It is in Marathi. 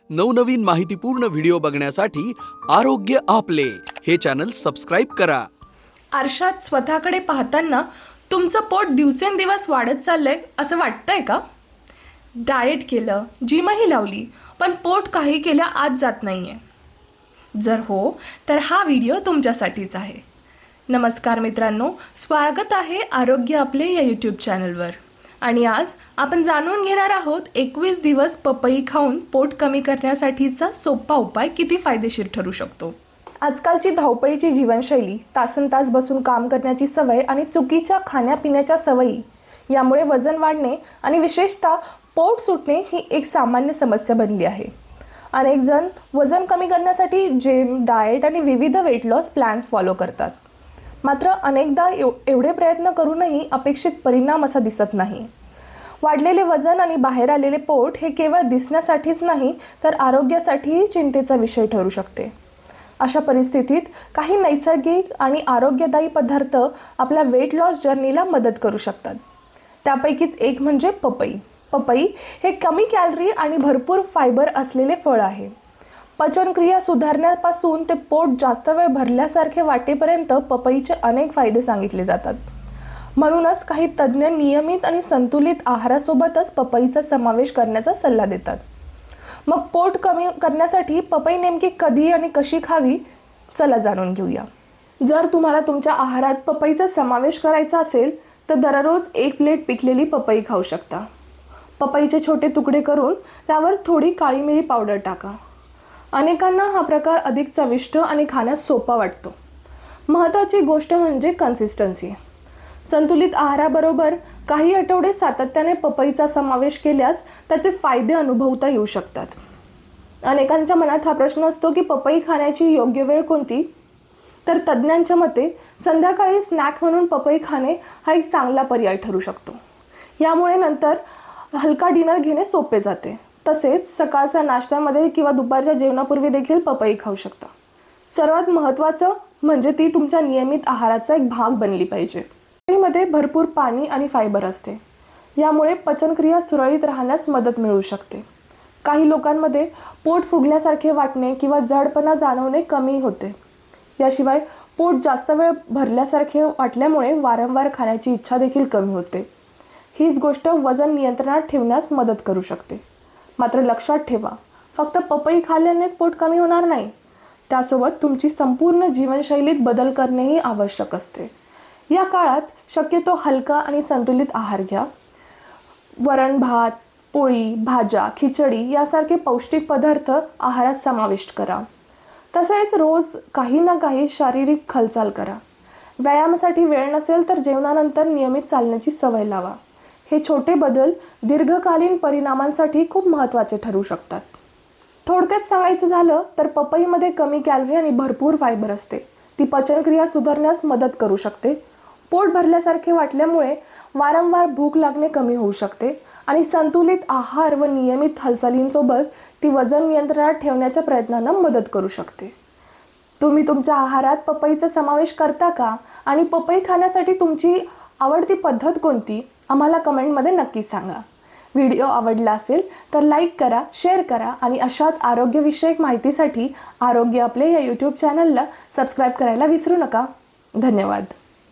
नवनवीन माहितीपूर्ण व्हिडिओ बघण्यासाठी आरोग्य आपले हे चॅनल सबस्क्राइब करा। आरशात स्वतःकडे पाहताना तुमचं पोट दिवसेंदिवस वाढत चाललंय असं वाटतंय का? डाएट केलं, जिमही लावली, पण पोट काही केल्या आत जात नाहीये। जर हो तर हा व्हिडिओ तुमच्यासाठीच आहे। नमस्कार मित्रांनो, स्वागत आहे आरोग्य आपले या यूट्यूब चॅनलवर। आणि आज आपण जाणून घेणार आहोत 21 दिवस पपई खाऊन पोट कमी करण्यासाठीचा सोपा उपाय किती फायदेशीर ठरू शकतो। आजकालची धावपळीची जीवनशैली, तासनतास बसून काम करण्याची सवय आणि चुकीच्या खाण्यापिण्याच्या सवयी यामुळे वजन वाढणे आणि विशेषतः पोट सुटणे ही एक सामान्य समस्या बनली आहे। अनेक जण वजन कमी करण्यासाठी जिम, डाएट आणि विविध वेट लॉस प्लॅन्स फॉलो करतात। मात्र अनेकदा एवढे प्रयत्न करूनही अपेक्षित परिणाम असा दिसत नाही। वाढलेले वजन आणि बाहेर आलेले पोट हे केवळ दिसण्यासाठीच नाही तर आरोग्यासाठीही चिंतेचा विषय ठरू शकते। अशा परिस्थितीत काही नैसर्गिक आणि आरोग्यदायी पदार्थ आपल्या वेट लॉस जर्नीला मदत करू शकतात। त्यापैकीच एक म्हणजे पपई। पपई हे कमी कॅलरी आणि भरपूर फायबर असलेले फळ आहे। पचनक्रिया सुधारण्यापासून ते पोट जास्त वेळ भरल्यासारखे वाटेपर्यंत पपईचे अनेक फायदे सांगितले जातात। म्हणूनच काही तज्ञ नियमित आणि संतुलित आहारासोबतच पपईचा समावेश करण्याचा सल्ला देतात। मग पोट कमी करण्यासाठी पपई नेमकी कधी आणि कशी खावी, चला जाणून घेऊया। जर तुम्हाला तुमच्या आहारात पपईचा समावेश करायचा असेल तर दररोज 1 प्लेट पिकलेली पपई खाऊ शकता। पपईचे छोटे तुकडे करून त्यावर थोडी काळी मिरी पावडर टाका। अनेकांना हा प्रकार अधिक चविष्ट आणि खाण्यास सोपा वाटतो। महत्त्वाची गोष्ट म्हणजे कन्सिस्टन्सी। संतुलित आहाराबरोबर काही आठवडे सातत्याने पपईचा समावेश केल्यास त्याचे फायदे अनुभवता येऊ शकतात। अनेकांच्या मनात हा प्रश्न असतो की पपई खाण्याची योग्य वेळ कोणती? तर तज्ञांच्या मते संध्याकाळी स्नॅक म्हणून पपई खाणे हा एक चांगला पर्याय ठरू शकतो। यामुळे नंतर हलका डिनर घेणे सोपे जाते। तसेच सकाळच्या नाश्त्यामध्ये किंवा दुपारच्या जेवणापूर्वी देखील पपई खाऊ शकता। सर्वात महत्त्वाचं म्हणजे ती तुमच्या नियमित आहाराचा एक भाग बनली पाहिजे। पपईमध्ये भरपूर पाणी आणि फायबर असते। यामुळे पचनक्रिया सुरळीत राहण्यास मदत मिळू शकते। काही लोकांमध्ये पोट फुगल्यासारखे वाटणे किंवा जडपणा जाणवणे कमी होते। याशिवाय पोट जास्त वेळ भरल्यासारखे वाटल्यामुळे वारंवार खाण्याची इच्छा देखील कमी होते। हीच गोष्ट वजन नियंत्रणात ठेवण्यास मदत करू शकते। मात्र लक्षात ठेवा, फक्त पपई खाल्ल्यानेच पोट कमी होणार नाही। त्यासोबत तुमची संपूर्ण जीवनशैलीत बदल करणेही आवश्यक असते। या काळात शक्यतो हलका आणि संतुलित आहार घ्या। वरण भात, पोळी, भाज्या, खिचडी यासारखे पौष्टिक पदार्थ आहारात समाविष्ट करा। तसेच रोज काही ना काही शारीरिक हालचाल करा। व्यायामासाठी वेळ नसेल तर जेवणानंतर नियमित चालण्याची सवय लावा। हे छोटे बदल दीर्घकालीन परिणामांसाठी खूप महत्त्वाचे ठरू शकतात। थोडक्यात सांगायचं झालं तर पपईमध्ये कमी कॅलरी आणि भरपूर फायबर असते। ती पचनक्रिया सुधारण्यास मदत करू शकते। पोट भरल्यासारखे वाटल्यामुळे वारंवार भूक लागणे कमी होऊ शकते आणि संतुलित आहार व नियमित हालचालींसोबत ती वजन नियंत्रणात ठेवण्याच्या प्रयत्नांना मदत करू शकते। तुम्ही तुमच्या आहारात पपईचा समावेश करता का? आणि पपई खाण्यासाठी तुमची आवडती पद्धत कोणती? आम्हाला कमेंटमध्ये नक्की सांगा। व्हिडिओ आवडला असेल तर लाईक करा, शेअर करा आणि अशाच आरोग्यविषयक माहितीसाठी आरोग्य आपले या यूट्यूब चॅनलला सबस्क्राईब करायला विसरू नका। धन्यवाद।